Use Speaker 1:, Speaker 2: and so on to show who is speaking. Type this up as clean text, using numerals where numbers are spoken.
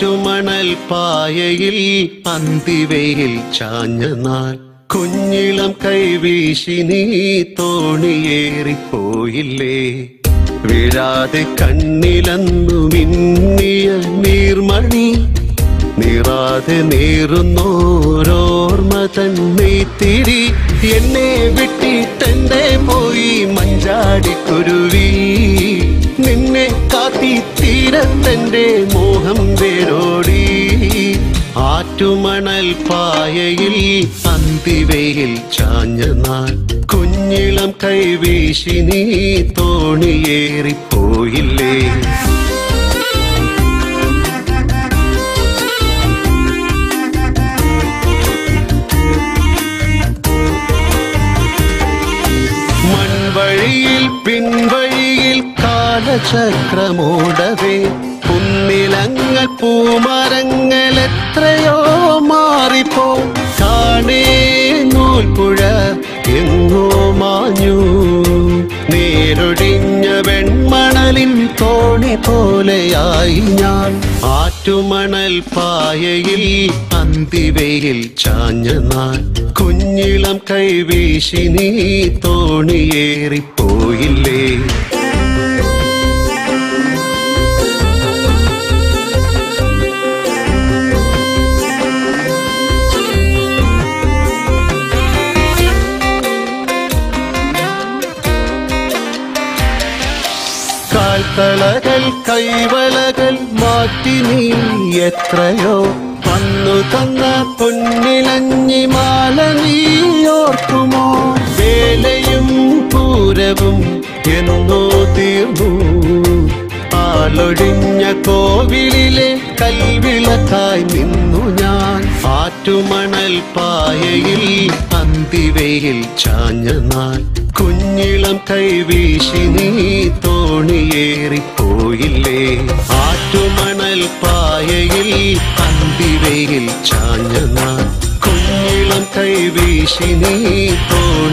Speaker 1: ആറ്റുമണൽ പായയിൽ അന്തിവെയിൽ ചാഞ്ഞ നാൾ കുഞ്ഞിളം കൈവീശി നീ തോണിയേറിപ്പോയില്ലേ. വീഴാതെ കണ്ണിലന്നു മിന്നിയ നീർമണി നീറാതെ നീറുന്നോരോർമ്മ തന്നെത്തിരി എന്നെ വിട്ടിട്ടെന്റെ പോയി മഞ്ചാടിക്കുരുവി. നിന്നെ കാത്തി തീരത്തെന്റെ മോഹം വേരോടി. ആറ്റുമണൽ പായയിൽ അന്തിവെയിൽ ചാഞ്ഞ നാൾ കുഞ്ഞിളം കൈവീശി നീ തോണിയേറിപ്പോയില്ലേ. മൺവഴിയിൽ പിൻവഴിയിൽ കാലചക്രമോടവേ കുന്നിലങ്ങൾ പൂമരങ്ങൾ എത്രയോ മാറിപ്പോ. കാണേ നൂൽപ്പുഴ എങ്ങോ മാഞ്ഞു. നേരൊടിഞ്ഞ വെൺമണലിൻ തോണി പോലെയായി ഞാൻ. ആറ്റുമണൽ പായയിൽ അന്തിവെയിൽ ചാഞ്ഞ നാൾ കുഞ്ഞിളം കൈവീശി നീ തോണിയേറിപ്പോയില്ലേ. കാൽത്തളകൾ കൈവളകൾ മാറ്റി നീ എത്രയോ വന്നു തന്ന പൊന്നിലഞ്ഞിമാല നീ ഓർക്കുമോ. വേലയും പൂരവും എന്നോ തീർന്നു. ആളൊഴിഞ്ഞ കോവിലിലെ കൽവിളക്കായി നിന്നു ഞാൻ. ആറ്റുമണൽ പായയിൽ അന്തിവെയിൽ ചാഞ്ഞ നാൾ കുഞ്ഞിളം കൈവീശി നീ തോണിയേറിപ്പോയില്ലേ. ആറ്റുമണൽ പായയിൽ അന്തിവെയിൽ ചാഞ്ഞ നാൾ കുഞ്ഞിളം കൈവീശി നീ തോണി